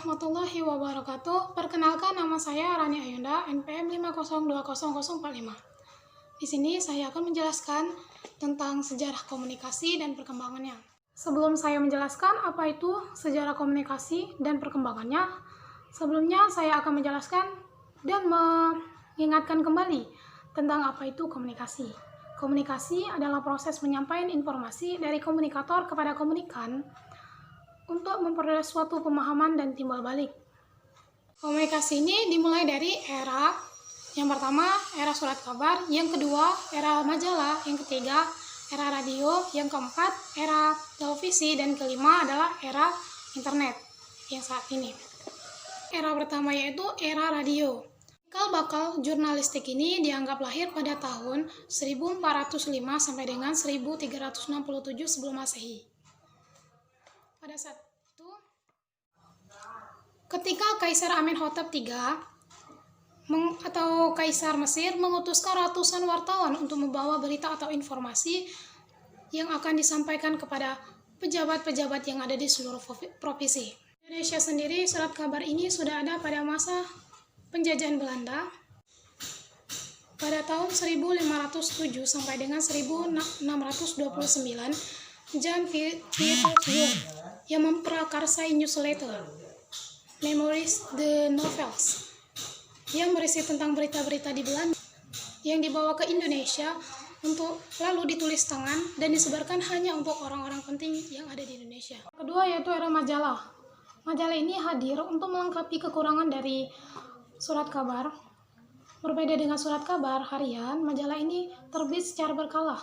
warahmatullahi wabarakatuh. Perkenalkan, nama saya Rani Ayunda, NPM 5020045. Di sini saya akan menjelaskan tentang sejarah komunikasi dan perkembangannya. Sebelum saya menjelaskan apa itu sejarah komunikasi dan perkembangannya, sebelumnya saya akan menjelaskan dan mengingatkan kembali tentang apa itu komunikasi. Komunikasi adalah proses penyampaian informasi dari komunikator kepada komunikan untuk memperoleh suatu pemahaman dan timbal balik. Komunikasi ini dimulai dari era yang pertama, era surat kabar, yang kedua, era majalah, yang ketiga, era radio, yang keempat, era televisi, dan kelima adalah era internet yang saat ini. Era pertama yaitu era radio. Cikal bakal jurnalistik ini dianggap lahir pada tahun 1405 sampai dengan 1367 sebelum Masehi. Pada saat itu, ketika Kaisar Amenhotep III atau Kaisar Mesir mengutuskan ratusan wartawan untuk membawa berita atau informasi yang akan disampaikan kepada pejabat-pejabat yang ada di seluruh provinsi. Indonesia sendiri, surat kabar ini sudah ada pada masa penjajahan Belanda pada tahun 1507 sampai dengan 1629. Jan Vitus yang memprakarsai newsletter Memories the Novels yang berisi tentang berita-berita di Belanda yang dibawa ke Indonesia untuk lalu ditulis tangan dan disebarkan hanya untuk orang-orang penting yang ada di Indonesia. Kedua yaitu era majalah. Majalah ini hadir untuk melengkapi kekurangan dari surat kabar. Berbeda dengan surat kabar harian, majalah ini terbit secara berkala,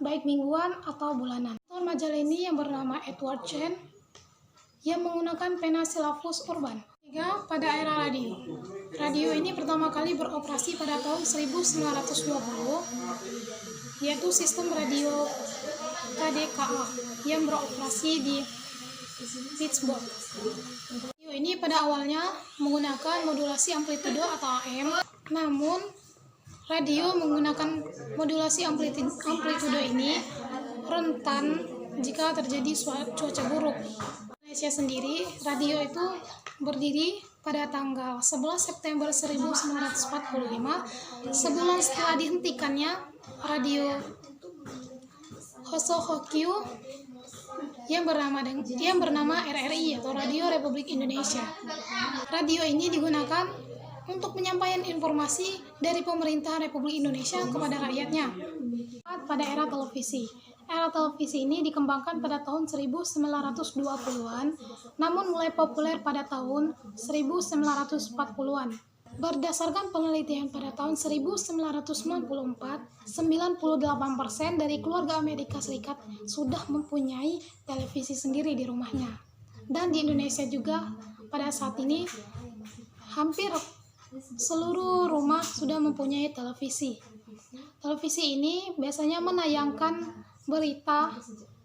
baik mingguan atau bulanan. Majalah ini yang bernama Edward Chen yang menggunakan pena silafus urban. Tiga, pada era radio. Radio ini pertama kali beroperasi pada tahun 1920, yaitu sistem radio KDKA yang beroperasi di Pittsburgh. Radio ini pada awalnya menggunakan modulasi amplitudo atau AM, namun radio menggunakan modulasi amplitudo ini rentan jika terjadi cuaca buruk. Indonesia sendiri, radio itu berdiri pada tanggal 11 September 1945, sebulan setelah dihentikannya radio Hosohokyu yang bernama RRI atau Radio Republik Indonesia. Radio ini digunakan untuk penyampaian informasi dari pemerintah Republik Indonesia kepada rakyatnya. Pada era televisi. Era televisi ini dikembangkan pada tahun 1920-an, namun mulai populer pada tahun 1940-an. Berdasarkan penelitian pada tahun 1994, 98% dari keluarga Amerika Serikat sudah mempunyai televisi sendiri di rumahnya. Dan di Indonesia juga pada saat ini hampir seluruh rumah sudah mempunyai televisi. Televisi ini biasanya menayangkan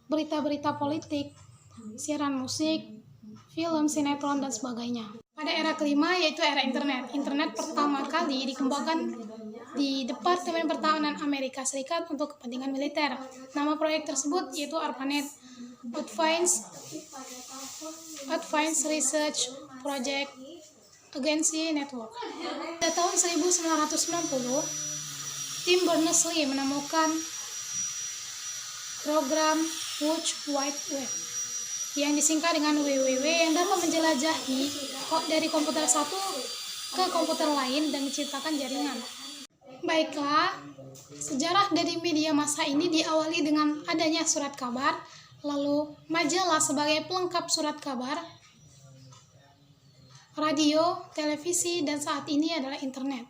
berita-berita politik, siaran musik, film, sinetron, dan sebagainya. Pada era kelima yaitu era internet. Internet pertama kali dikembangkan di Departemen Pertahanan Amerika Serikat untuk kepentingan militer. Nama proyek tersebut yaitu ARPANET, Advanced Research Project Agency Network. Pada tahun 1990, tim Berners-Lee menemukan program World Wide Web yang disingkat dengan WWW yang dapat menjelajahi dari komputer satu ke komputer lain dan menciptakan jaringan. Baiklah, sejarah dari media massa ini diawali dengan adanya surat kabar, lalu majalah sebagai pelengkap surat kabar, radio, televisi, dan saat ini adalah internet.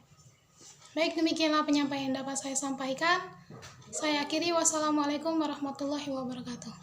Baik, demikianlah penyampaian yang dapat saya sampaikan. Saya akhiri, wassalamualaikum warahmatullahi wabarakatuh.